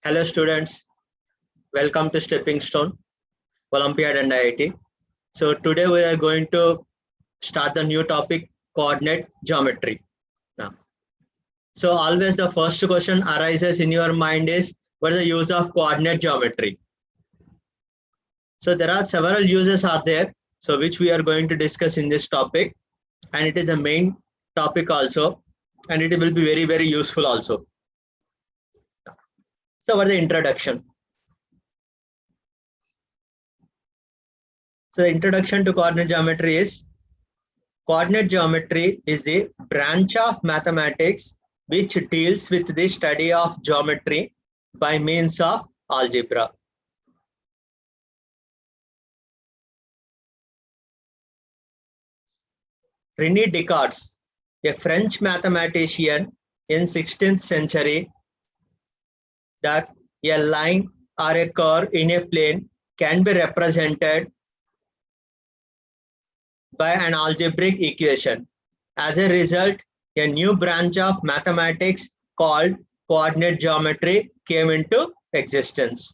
Hello students, welcome to Stepping Stone, Olympiad and IIT. So today we are going to start the new topic, coordinate geometry. Now, so always the first question arises in your mind is, what is the use of coordinate geometry? So there are several uses are there, so which we are going to discuss in this topic, and it is the main topic also, and it will be very useful also. So what is the introduction? So the introduction to coordinate geometry is, coordinate geometry is the branch of mathematics which deals with the study of geometry by means of algebra. René Descartes, a French mathematician in 16th century, that a line or a curve in a plane can be represented by an algebraic equation. As a result, a new branch of mathematics called coordinate geometry came into existence.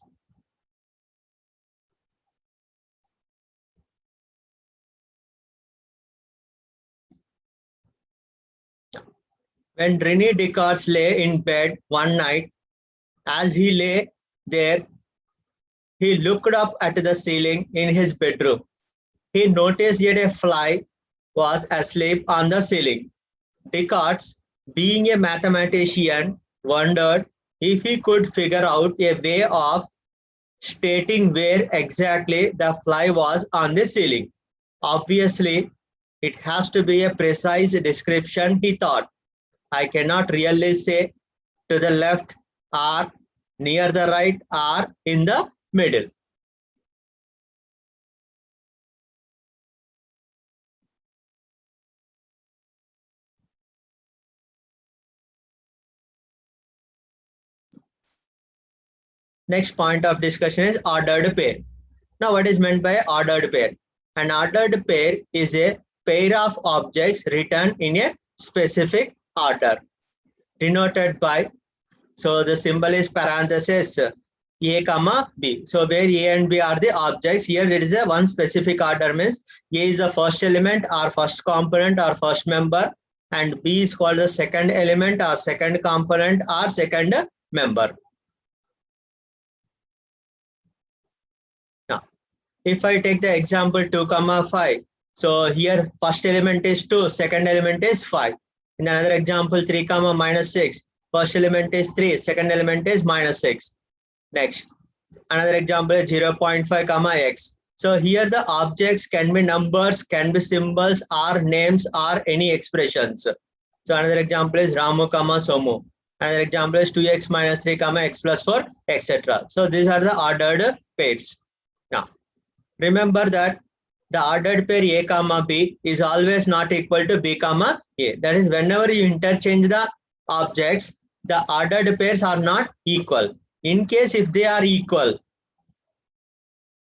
When René Descartes lay in bed one night, as he lay there, he looked up at the ceiling in his bedroom. He noticed that a fly was asleep on the ceiling. Descartes, being a mathematician, wondered if he could figure out a way of stating where exactly the fly was on the ceiling. Obviously, it has to be a precise description, he thought. I cannot really say to the left or near the right or in the middle. Next point of discussion is ordered pair. Now, what is meant by ordered pair? An ordered pair is a pair of objects written in a specific order, denoted by, so the symbol is parenthesis A comma B. So where A and B are the objects, here it is a one specific order, means A is the first element or first component or first member, and B is called the second element or second component or second member. Now, if I take the example 2 comma 5, so here first element is 2, second element is 5. In another example 3 comma minus 6, first element is 3, second element is minus 6. Next, another example is 0.5 comma x. So here the objects can be numbers, can be symbols or names or any expressions. So another example is Ramu comma Somu. Another example is 2x minus 3 comma x plus 4, etc. So these are the ordered pairs. Now, remember that the ordered pair A comma B is always not equal to B comma A. That is, whenever you interchange the objects, the ordered pairs are not equal. In case if they are equal,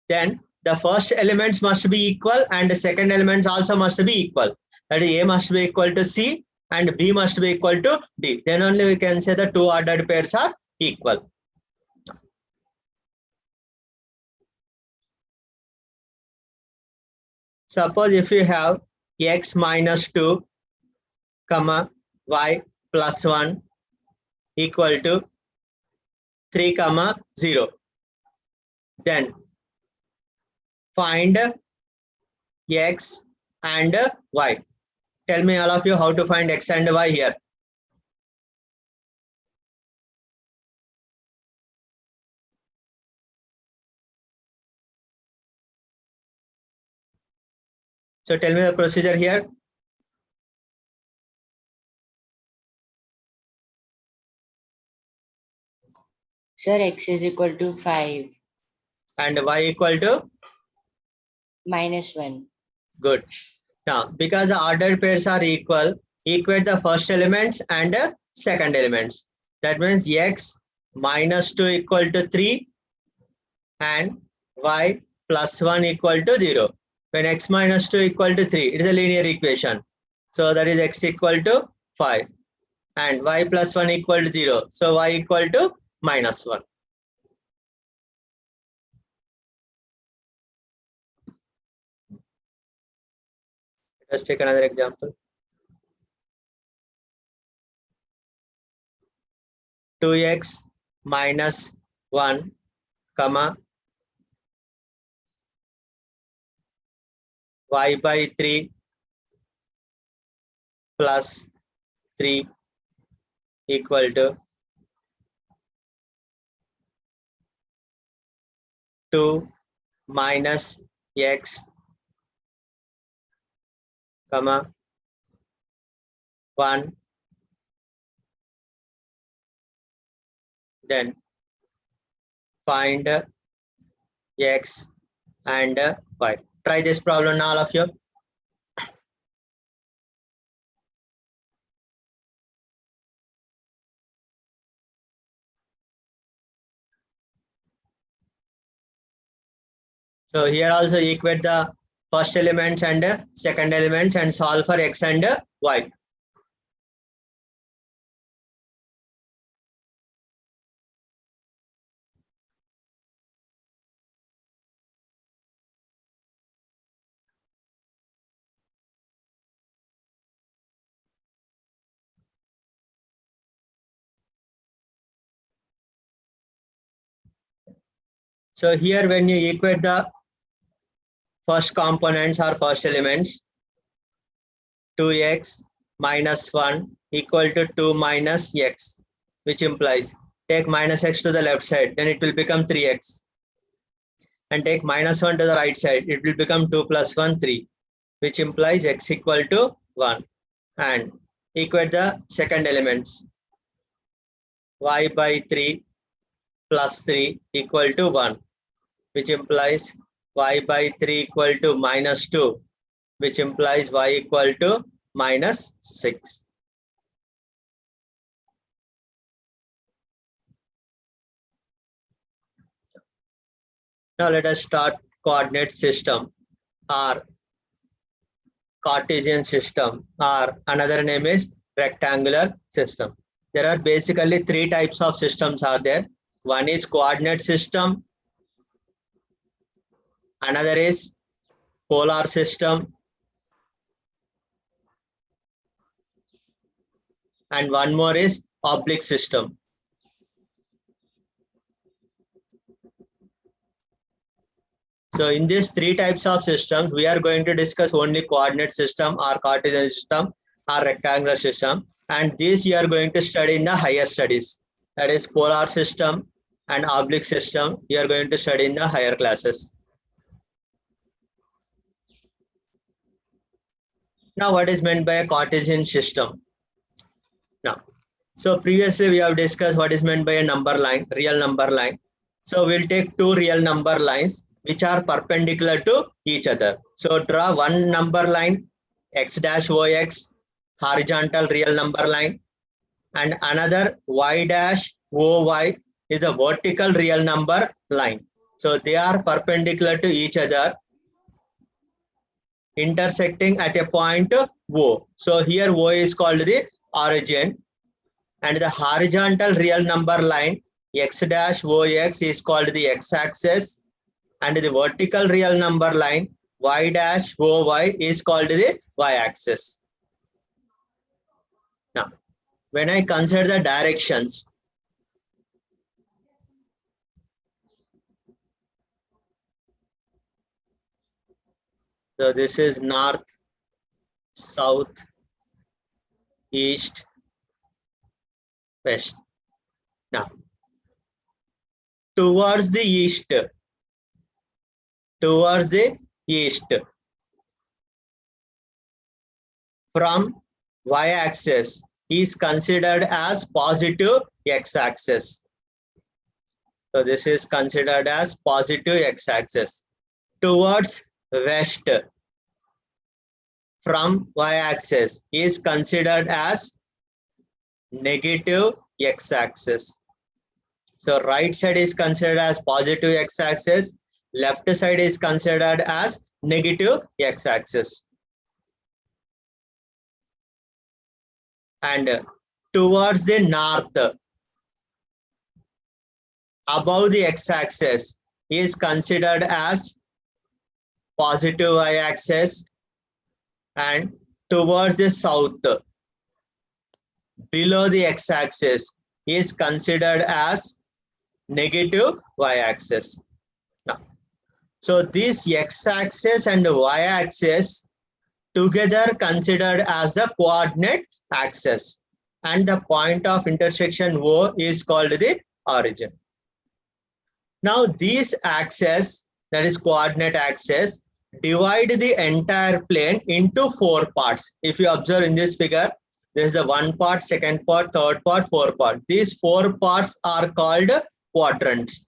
then the first elements must be equal and the second elements also must be equal. That is, A must be equal to C and B must be equal to D. Then only we can say the two ordered pairs are equal. Suppose if you have x minus 2 comma y plus 1 equal to 3 comma 0, then find x and y. Tell me all of you how to find x and y here. So tell me the procedure here. Sir, x is equal to 5. And y equal to? Minus 1. Good. Now, because the ordered pairs are equal, equate the first elements and the second elements. That means x minus 2 equal to 3 and y plus 1 equal to 0. When x minus 2 equal to 3, it is a linear equation. So that is x equal to 5 and y plus 1 equal to 0. So y equal to minus 1. Let's take another example. 2x minus 1, comma, y by 3 plus 3 equal to 2 minus x, comma, 1, then find x and y. Try this problem now, all of you. So here also equate the first elements and second elements and solve for x and y. So here when you equate the first components or first elements, 2x minus 1 equal to 2 minus x, which implies take minus x to the left side, then it will become 3x. And take minus 1 to the right side, it will become 2 plus 1, 3, which implies x equal to 1. And equate the second elements, y by 3 plus 3 equal to 1, which implies y by 3 equal to minus 2, which implies y equal to minus 6. Now let us start coordinate system or Cartesian system, or another name is rectangular system. There are basically three types of systems are there. One is coordinate system, another is polar system, and one more is oblique system. So in these three types of systems, we are going to discuss only coordinate system or Cartesian system or rectangular system. And these you are going to study in the higher studies. That is polar system and oblique system. You are going to study in the higher classes. Now, what is meant by a Cartesian system? Now, so previously we have discussed what is meant by a number line, real number line. So we'll take two real number lines which are perpendicular to each other. So draw one number line x dash ox, horizontal real number line, and another y dash oy is a vertical real number line. So they are perpendicular to each other, intersecting at a point O. So here O is called the origin, and the horizontal real number line x dash ox is called the x-axis, and the vertical real number line y dash oy is called the y-axis. Now, when I consider the directions, so this is north, south, east, west. Now, towards the east, from y-axis is considered as positive x-axis. So this is considered as positive x-axis. Towards west from y-axis is considered as negative x-axis. So right side is considered as positive x-axis, left side is considered as negative x-axis. And towards the north, above the x-axis is considered as positive y-axis, and towards the south below the x-axis is considered as negative y-axis. Now, so this x-axis and y-axis together considered as the coordinate axis, and the point of intersection O is called the origin. Now this axis, that is coordinate axis, divide the entire plane into 4 parts. If you observe in this figure, there is the 1 part, 2nd part, 3rd part, 4th part. These 4 parts are called quadrants.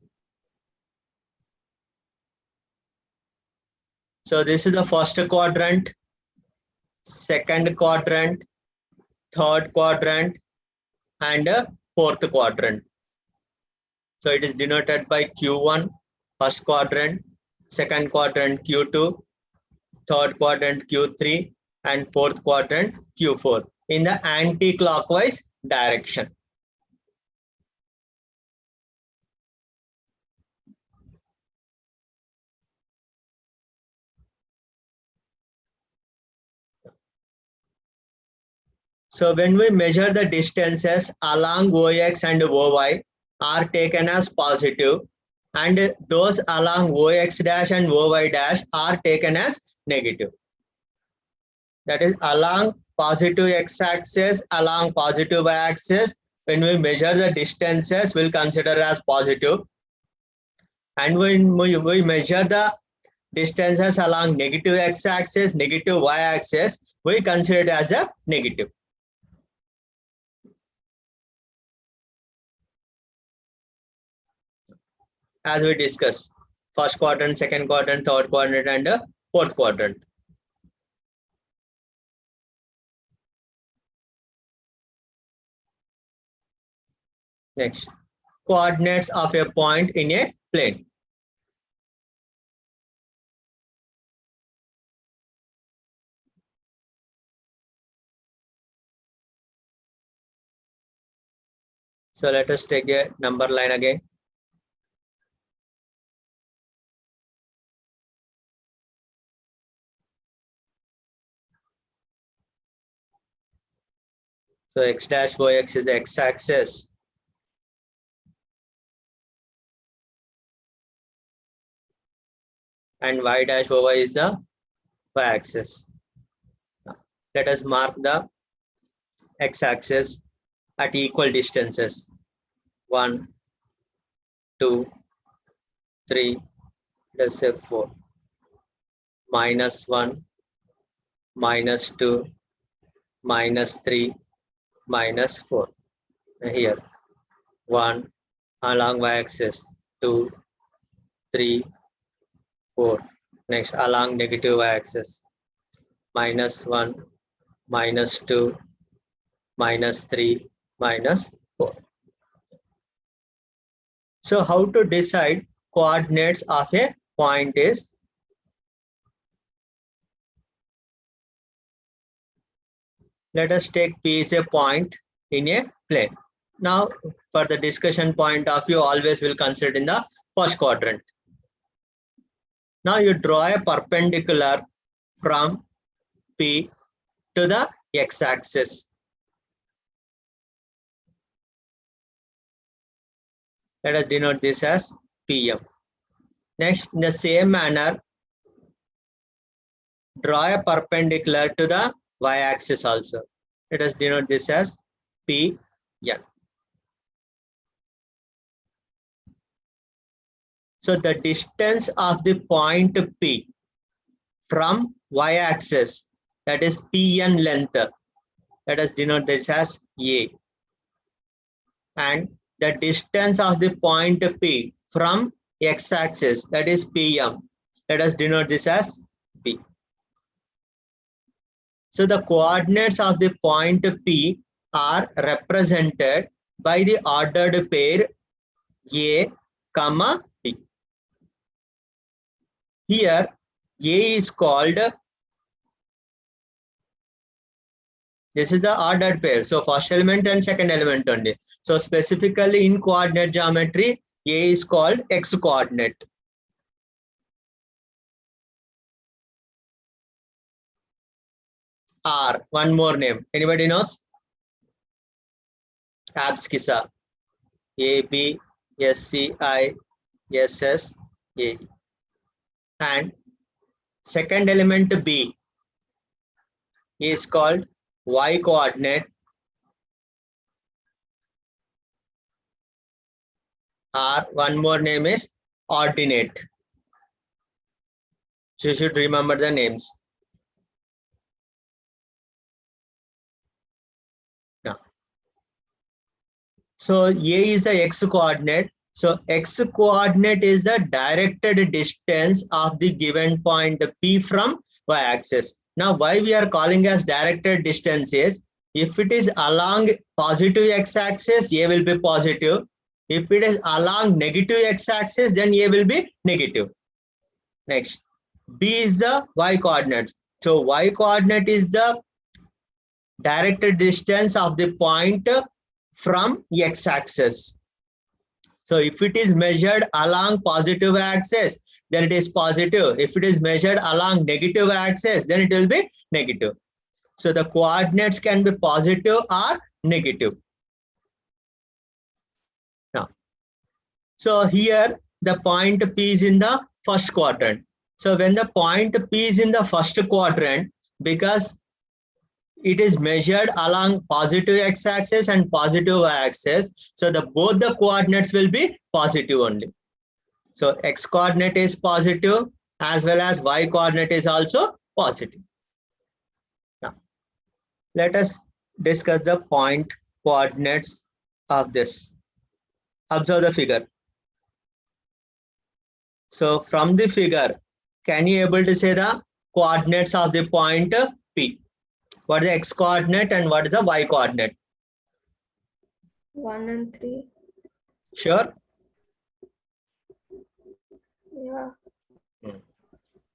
So this is the first quadrant, 2nd quadrant, 3rd quadrant, and 4th quadrant. So it is denoted by Q1, first quadrant, 2nd quadrant Q2, 3rd quadrant Q3, and 4th quadrant Q4 in the anti-clockwise direction. So when we measure the distances along OX and OY are taken as positive, and those along OX dash and OY dash are taken as negative. That is, along positive x-axis, along positive y-axis, when we measure the distances, we'll consider as positive. And when we measure the distances along negative x-axis, negative y-axis, we consider it as a negative. As we discussed, first quadrant, 2nd quadrant, 3rd quadrant, and 4th quadrant. Next, coordinates of a point in a plane. So let us take a number line again. So x dash OX is the x-axis. And y dash OY is the y-axis. Let us mark the x-axis at equal distances. 1, 2, 3, let's say 4. -1, -2, -3, -4. Here, 1 along y-axis, 2, 3, 4. Next, along negative y-axis, -1, -2, -3, -4. So how to decide coordinates of a point is, let us take P is a point in a plane. Now, for the discussion point of view, always will consider in the first quadrant. Now you draw a perpendicular from P to the x-axis. Let us denote this as PM. Next, in the same manner, draw a perpendicular to the y-axis also. Let us denote this as PN. So the distance of the point P from y-axis, that is PN length, let us denote this as A. And the distance of the point P from x-axis, that is PM, let us denote this as B. So the coordinates of the point P are represented by the ordered pair A, B. Here, A is called, this is the ordered pair. So first element and second element only. So specifically in coordinate geometry, A is called X coordinate. R. One more name. Anybody knows? Abscissa. ABSCISSA. And second element B is called Y coordinate. R. One more name is ordinate. So you should remember the names. Now, so A is the X coordinate. So X coordinate is the directed distance of the given point P from Y axis. Now, why we are calling as directed distance is, if it is along positive X axis, A will be positive. If it is along negative X axis, then A will be negative. Next, B is the Y coordinate. So Y coordinate is the directed distance of the point from X axis. So if it is measured along positive axis, then it is positive. If it is measured along negative axis, then it will be negative. So the coordinates can be positive or negative. Now, so here the point P is in the first quadrant. So when the point P is in the first quadrant, because it is measured along positive x-axis and positive y-axis, so both the coordinates will be positive only. So x coordinate is positive as well as y coordinate is also positive. Now, let us discuss the point coordinates of this. Observe the figure. So from the figure, can you able to say the coordinates of the point P? What is the x coordinate and what is the y coordinate? 1 and 3. Sure? Yeah.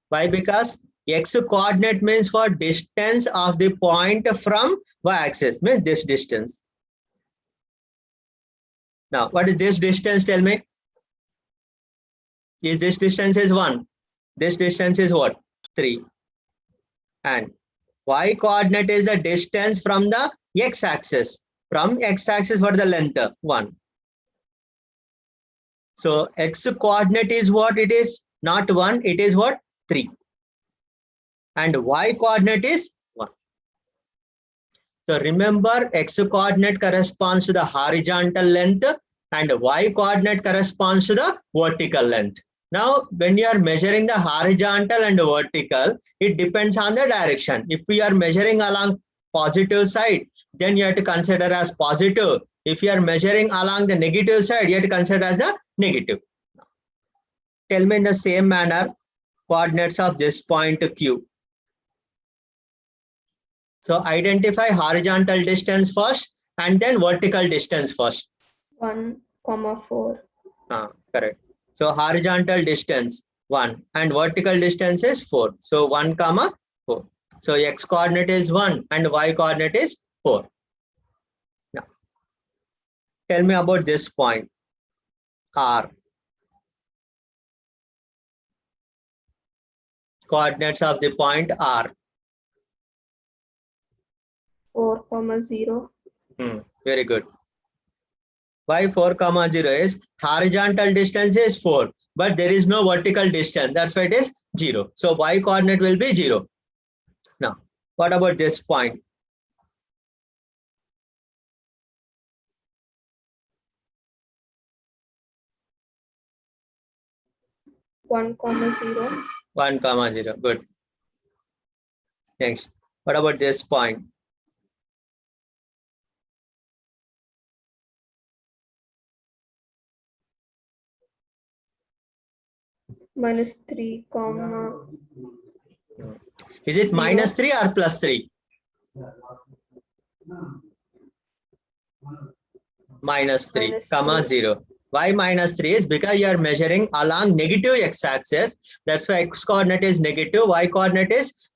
Why? Because x coordinate means for distance of the point from y axis, means this distance. Now, what is this distance? Tell me. Is this distance is 1? This distance is what? 3. And y coordinate is the distance from the x axis. From x axis, what is the length? 1. So x coordinate is what it is? Not 1, it is what? 3. And y coordinate is 1. So remember, x coordinate corresponds to the horizontal length and y coordinate corresponds to the vertical length. Now, when you are measuring the horizontal and vertical, it depends on the direction. If we are measuring along positive side, then you have to consider as positive. If you are measuring along the negative side, you have to consider as the negative. Tell me in the same manner, coordinates of this point Q. So identify horizontal distance first and then vertical distance first. 1,4. Correct. So horizontal distance 1 and vertical distance is 4. So 1, 4. So x coordinate is 1 and y coordinate is 4. Now, tell me about this point R. Coordinates of the point R. 4, 0. Very good. Why 4, 0 is horizontal distance is 4, but there is no vertical distance. That's why it is 0. So y coordinate will be 0. Now, what about this point? One, 0. 1, 0. Good. Next. What about this point? -3, Is it 0. -3 or +3? -3, comma 0. Why -3 is because you are measuring along negative x-axis. That's why x coordinate is negative, y coordinate is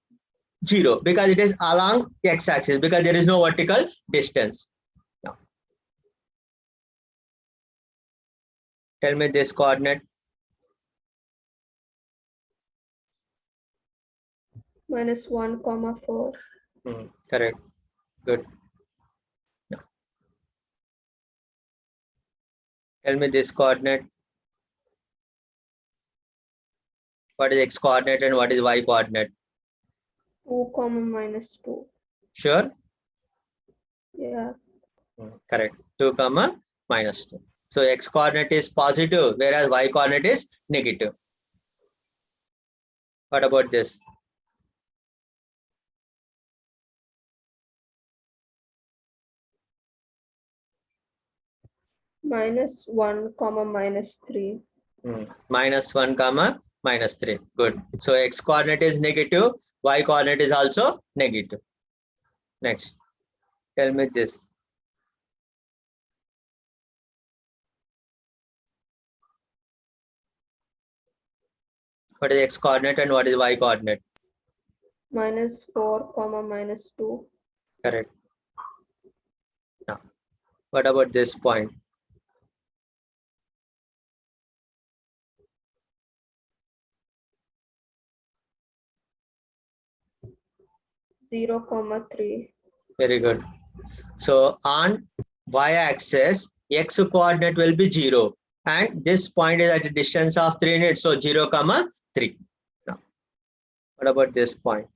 0 because it is along x-axis because there is no vertical distance. Now, tell me this coordinate. -1, 4. Correct. Good. Now, tell me this coordinate. What is x coordinate and what is y coordinate? 2 comma minus 2. Sure. Yeah. Correct. 2 comma minus 2. So x coordinate is positive, whereas y coordinate is negative. What about this? Minus 1 comma minus 3. Minus 1 comma minus 3. Good. So x coordinate is negative, y coordinate is also negative. Next, tell me this. What is x coordinate and what is y coordinate? Minus 4 comma minus 2. Correct. Now, what about this point? Zero comma 3. Very good. So on y-axis, x coordinate will be 0. And this point is at a distance of 3 units. So 0 comma 3. Now, what about this point?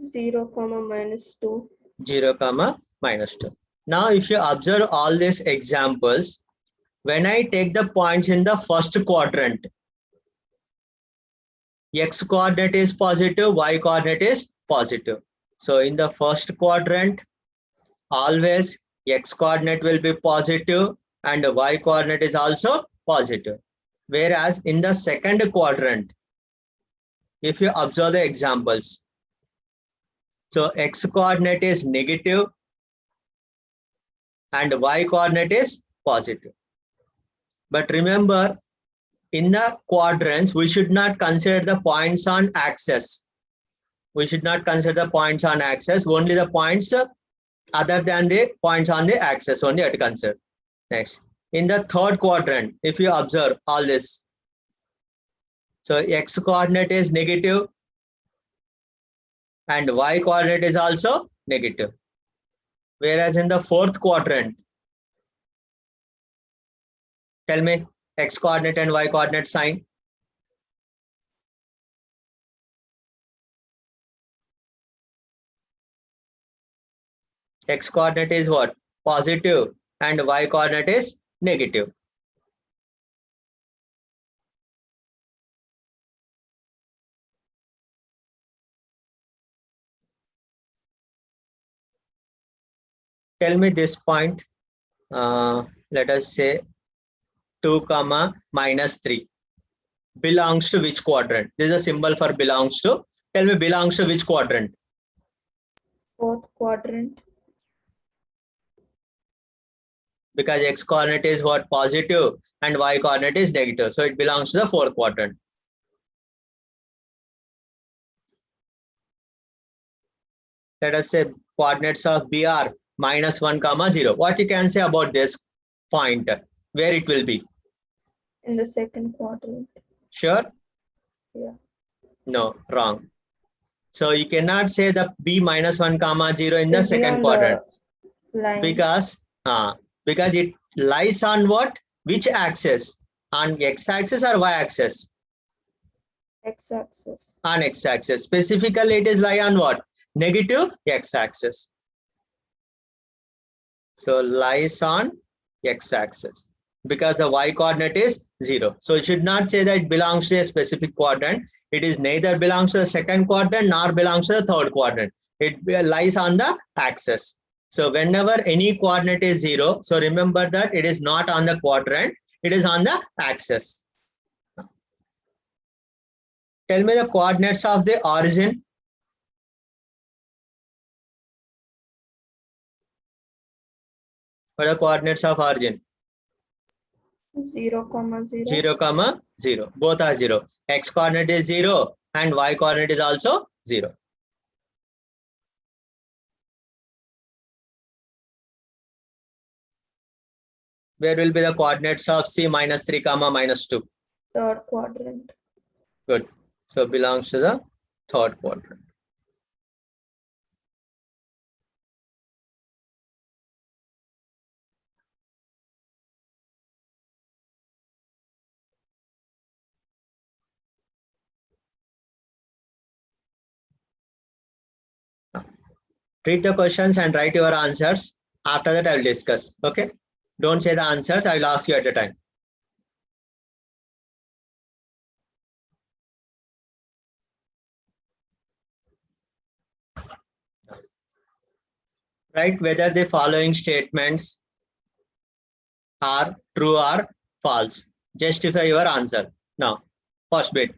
Zero comma minus 2. 0 comma minus 2. Now, if you observe all these examples, when I take the points in the first quadrant, x coordinate is positive, y coordinate is positive. So in the first quadrant, always x coordinate will be positive and y coordinate is also positive. Whereas in the second quadrant, if you observe the examples, so x coordinate is negative and y coordinate is positive. But remember, in the quadrants, we should not consider the points on axis. We should not consider the points on axis, only the points other than the points on the axis only have to consider. Next, in the third quadrant, if you observe all this, so x coordinate is negative and y coordinate is also negative. Whereas in the fourth quadrant, tell me x coordinate and y coordinate sign. X coordinate is what? Positive and y coordinate is negative. Tell me this point. Let us say 2 comma minus 3 belongs to which quadrant? This is a symbol for belongs to. Tell me belongs to which quadrant? Fourth quadrant. Because x coordinate is what? Positive and y coordinate is negative. So it belongs to the fourth quadrant. Let us say coordinates of B are minus 1 comma 0. What you can say about this point? Where it will be? In the second quadrant. Sure? Yeah. No, wrong. So you cannot say the B minus 1 comma 0 in the Should be second on quadrant. the line. Because it lies on what? Which axis? On x axis or y axis? X-axis. On x axis. Specifically, it is lie on what? Negative x axis. So lies on x axis because the y coordinate is 0. So you should not say that it belongs to a specific quadrant. It is neither belongs to the second quadrant nor belongs to the third quadrant. It lies on the axis. So whenever any coordinate is 0, so remember that it is not on the quadrant, it is on the axis. Tell me the coordinates of the origin. What are the coordinates of origin? 0 comma 0. 0 comma 0. Both are 0. X coordinate is 0 and y coordinate is also 0. Where will be the coordinates of C minus 3 comma minus 2? Third quadrant. Good. So belongs to the third quadrant. Read the questions and write your answers. After that, I will discuss. Okay. Don't say the answers. I will ask you at a time. Write whether the following statements are true or false. Justify your answer. Now, first bit.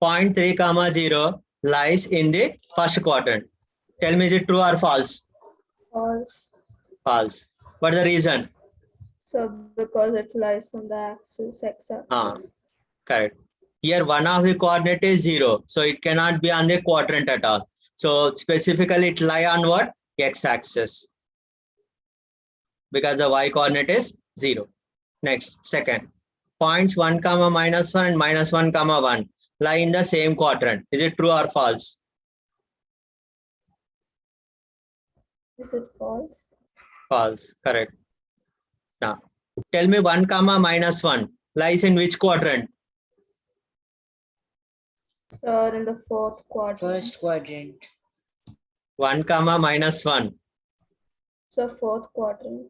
Point 3 comma 0 lies in the first quadrant. Tell me, is it true or false? False. False. What is the reason? So because it lies on the axis, x-axis. Correct. Here one of the coordinate is 0. So it cannot be on the quadrant at all. So specifically it lie on what? X-axis. Because the y coordinate is 0. Next, second. Points 1 comma minus 1 and minus 1 comma 1 lie in the same quadrant. Is it true or false? Is it false? False. Correct. Now, tell me 1 comma minus 1 lies in which quadrant? So in the fourth quadrant. First quadrant. 1 comma minus 1. So fourth quadrant.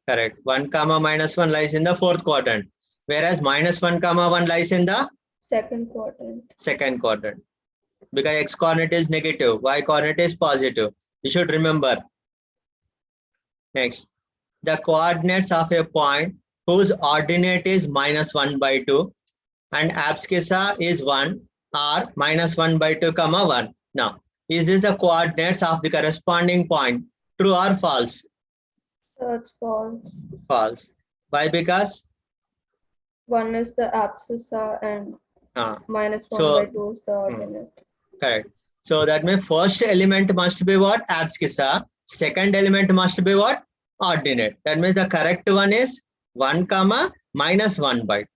Correct. 1 comma minus 1 lies in the fourth quadrant. Whereas minus 1 comma 1 lies in the Second quadrant. second quadrant. Because x coordinate is negative, y coordinate is positive. You should remember. Next, the coordinates of a point whose ordinate is minus 1 by 2 and abscissa is 1 are minus 1 by 2 comma 1. Now, is this the coordinates of the corresponding point? True or false? So it's false. False. Why? Because One is the abscissa and minus 1 so by 2 is the ordinate. correct. So that means first element must be what? Abscissa. Second element must be what? Ordinate. That means the correct one is 1 comma minus 1 by 2.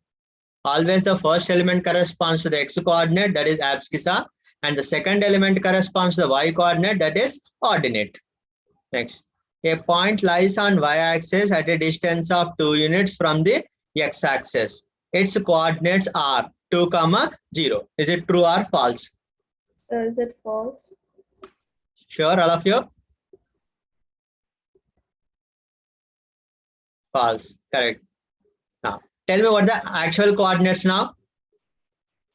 Always the first element corresponds to the x coordinate, that is abscissa, and the second element corresponds to the y coordinate, that is ordinate. Next, a point lies on y-axis at a distance of 2 units from the x-axis. Its coordinates are 2 comma 0. Is it true or false? So is it false? Sure, all of you? False. Correct. Now, tell me what the actual coordinates now.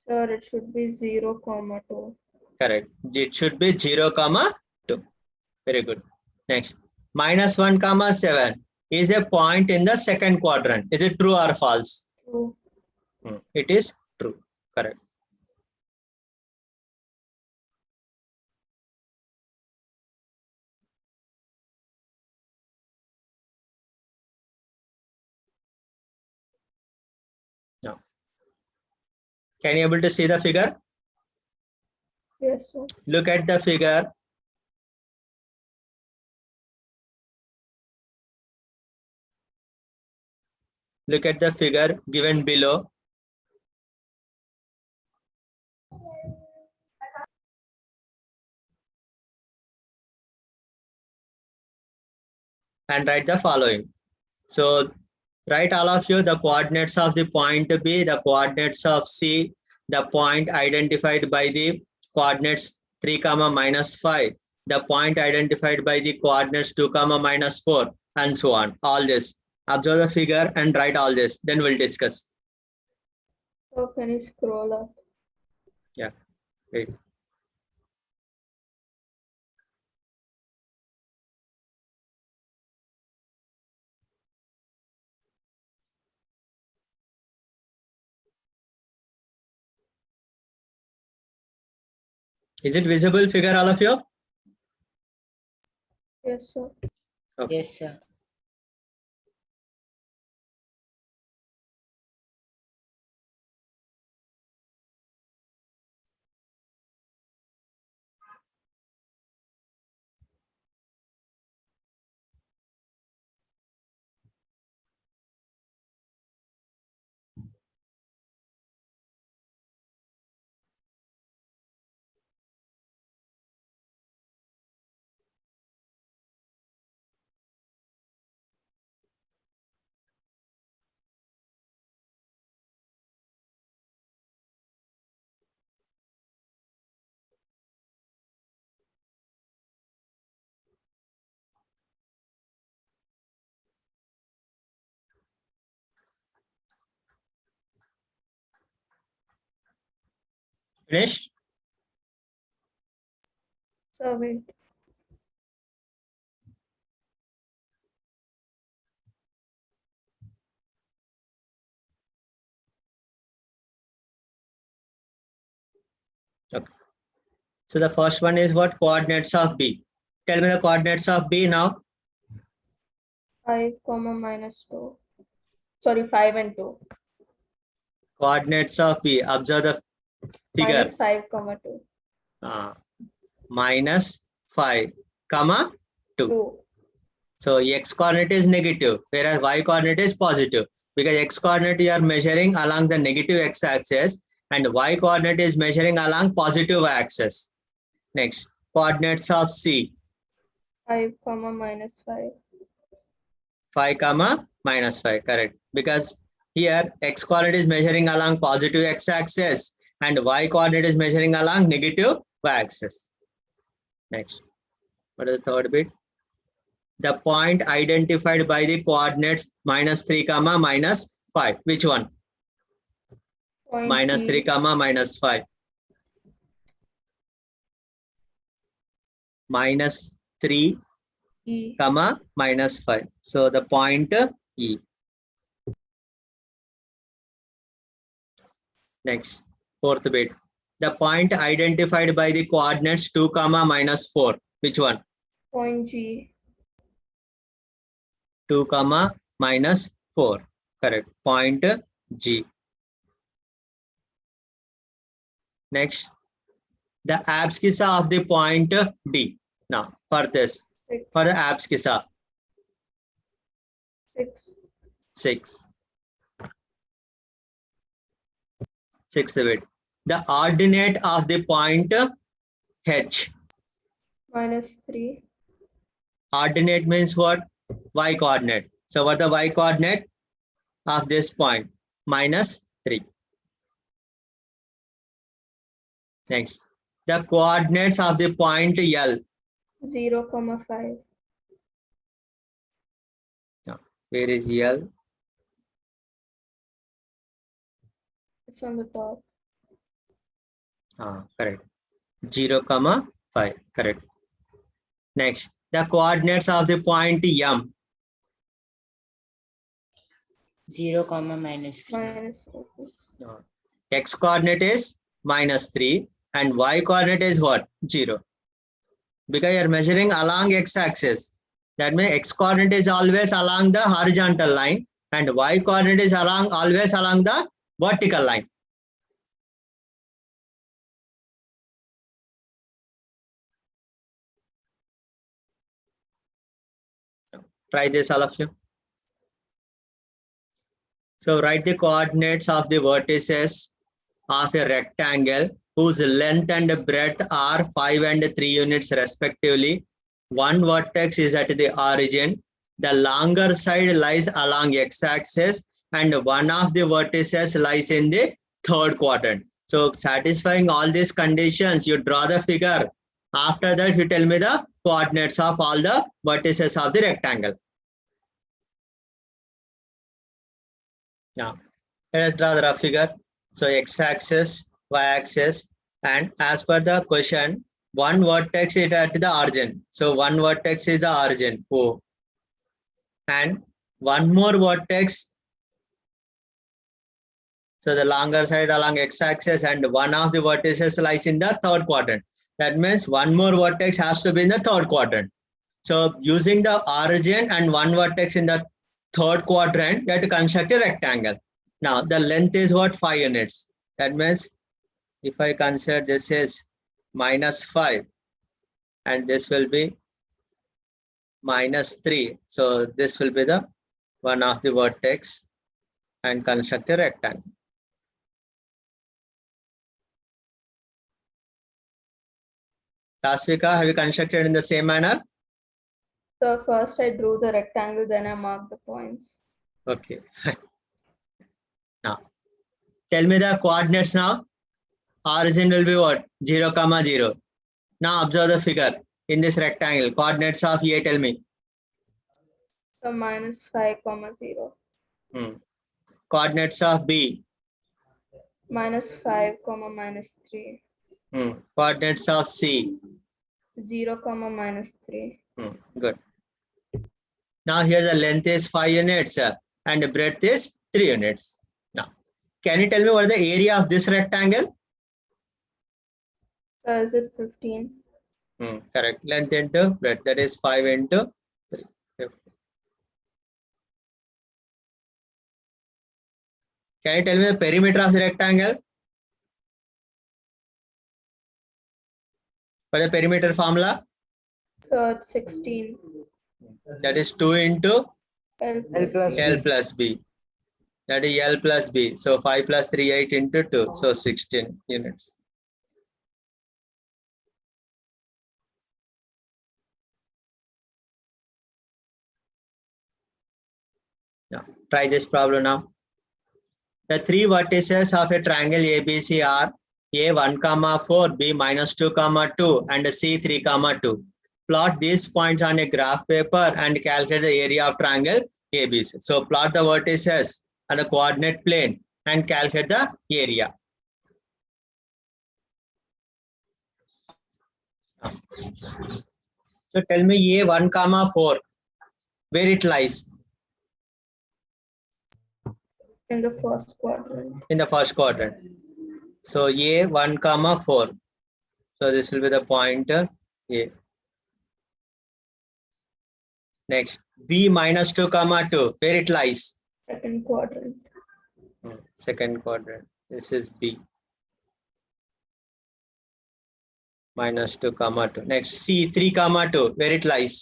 Sure, it should be 0 comma 2. Correct. It should be 0 comma 2. Very good. Next, minus 1 comma 7 is a point in the second quadrant. Is it true or false? True. It is true. Correct. Now, can you able to see the figure? Yes, sir. Look at the figure. Look at the figure given below. And write the following. So write all of you the coordinates of the point B, the coordinates of C, the point identified by the coordinates 3 comma minus 5, the point identified by the coordinates 2 comma minus 4, and so on. All this. Observe the figure and write all this. Then we'll discuss. So can you scroll up? Yeah. Wait. Is it visible figure, all of you? Yes, sir. Okay. Yes, sir. Finished? So wait. Okay. So the first one is what? Coordinates of B. Tell me the coordinates of B now. 5, minus 2. Sorry, 5 and 2. Coordinates of B. Observe the figure. Minus 5, 2. Minus 5, comma 2. 2. So x coordinate is negative, whereas y coordinate is positive. Because x coordinate you are measuring along the negative x-axis and y coordinate is measuring along positive y-axis. Next, coordinates of C. 5, minus 5. 5, comma minus 5, correct. Because here x coordinate is measuring along positive x-axis and y coordinate is measuring along negative y-axis. Next, what is the third bit? The point identified by the coordinates minus 3, comma minus 5. Which one? Point Minus G. 3, comma minus 5. Minus 3, E. comma minus 5. So the point E. Next, fourth bit. The point identified by the coordinates 2, comma minus 4. Which one? Point G. 2, comma minus 4. Correct. Point G. Next, the abscissa of the point D. Now, for this, 6. for the abscissa, 6. 6. 6 bit. The ordinate of the point H. Minus 3. Ordinate means what? Y coordinate. So what the y coordinate of this point? Minus 3. Next, the coordinates of the point L. 0, 5. Where is L? It's on the top. Correct. 0, comma 5. Correct. Next, the coordinates of the point M. 0, minus 3. Minus 4. X coordinate is minus 3 and y coordinate is what? 0. Because you are measuring along x-axis. That means x coordinate is always along the horizontal line and y coordinate is always along the vertical line. Try this, all of you. So write the coordinates of the vertices of a rectangle whose length and breadth are 5 and 3 units respectively. One vertex is at the origin. The longer side lies along x-axis and one of the vertices lies in the third quadrant. So satisfying all these conditions, you draw the figure. After that, you tell me the coordinates of all the vertices of the rectangle. Now, let us draw the rough figure. So x-axis, y-axis, and as per the question, one vertex is at the origin. So one vertex is the origin, O. And one more vertex. So the longer side along x-axis and one of the vertices lies in the third quadrant. That means one more vertex has to be in the third quadrant. So using the origin and one vertex in the third quadrant, you have to construct a rectangle. Now the length is what? 5 units. That means if I consider this is minus 5 and this will be minus 3. So this will be the one of the vertex and construct a rectangle. Tasvika, have you constructed in the same manner? So first I drew the rectangle, then I marked the points. Okay. Now, tell me the coordinates now. Origin will be what? 0, 0. Now observe the figure in this rectangle. Coordinates of A, tell me. So minus 5, 0. Coordinates of B. Minus 5, minus 3. Coordinates of C. 0, -3. Good. Now here the length is 5 units and the breadth is 3 units. Now, can you tell me what is the area of this rectangle? Is it 15? Correct. Length into breadth, that is 5 into 3. 50. Can you tell me the perimeter of the rectangle? What is the perimeter formula? So it's 16. That is 2 into L plus L plus B. That is L plus B. So 5 plus 3, 8 into 2. So 16 units. Now, try this problem now. The three vertices of a triangle ABC are A 1, 4, B -2, 2, and C 3, 2. Plot these points on a graph paper and calculate the area of triangle ABC. So plot the vertices on the coordinate plane and calculate the area. So tell me A 1, 4, where it lies? in the first quadrant. In the first quadrant. So A 1, 4. So this will be the pointer A. Next, B -2, 2, where it lies? Second quadrant. Second quadrant. This is B. -2, 2. Next, C 3, 2, where it lies?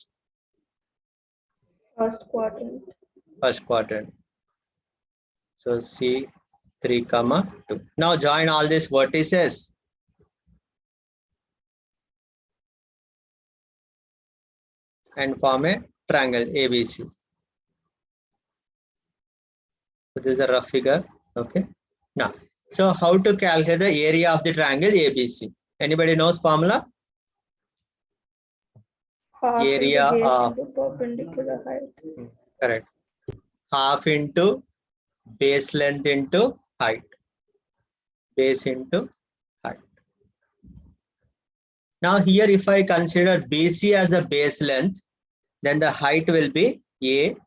First quadrant. First quadrant. So C 3, 2. Now join all these vertices. And form a triangle ABC. So this is a rough figure. Okay. Now, so how to calculate the area of the triangle ABC? Anybody knows formula? Half Area into base of into perpendicular height. correct. Half into base length into height. Base into height. Now here if I consider BC as the base length, then the height will be AD.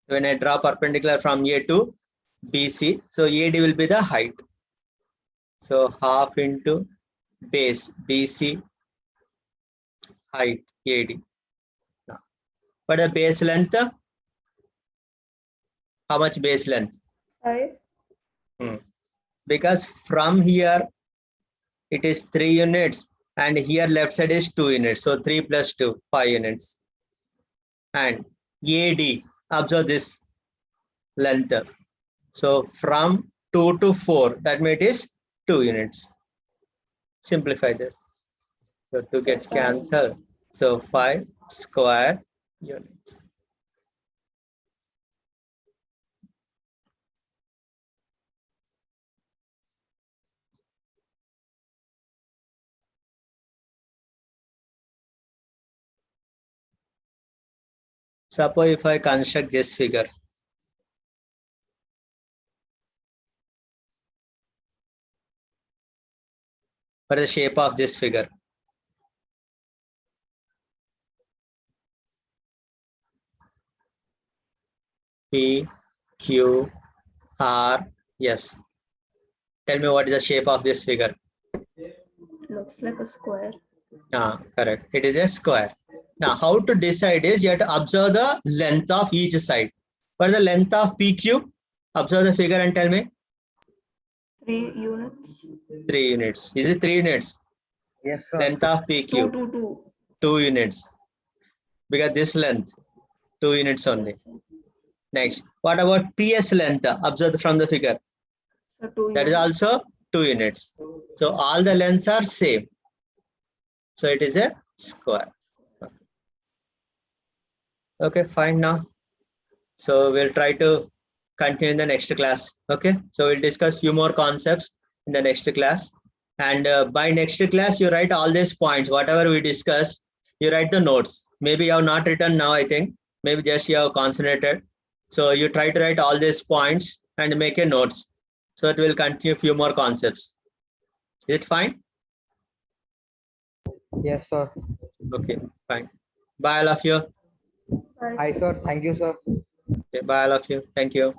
When I draw perpendicular from A to BC, so AD will be the height. So half into base BC height AD. Now, but the base length, how much base length? 5. Because from here it is 3 units and here left side is 2 units. So 3 plus 2, 5 units. And AD, observe this length. So from 2 to 4, that means it is 2 units. Simplify this. So 2 gets cancelled. So 5 square units. Suppose if I construct this figure. What is the shape of this figure? P, Q, R, S. Tell me what is the shape of this figure? Looks like a square. Correct. It is a square. Now, how to decide is you have to observe the length of each side. What is the length of PQ? Observe the figure and tell me. 3 units. 3 units. Is it 3 units? Yes, sir. Length of PQ. 2 units. Because this length, 2 units only. Yes, sir. Next, what about PS length? Observe from the figure. So 2 That is units. also 2 units. So all the lengths are same. So it is a square. Okay, fine now. So we'll try to continue in the next class. Okay, so we'll discuss few more concepts in the next class. And by next class, you write all these points, whatever we discussed, you write the notes. Maybe you have not written now, I think. Maybe just you have concentrated. So you try to write all these points and make a notes. So it will continue few more concepts. Is it fine? Yes, sir. Okay, fine. Bye all of you. Bye. Hi, sir. Thank you, sir. Okay, bye all of you. Thank you.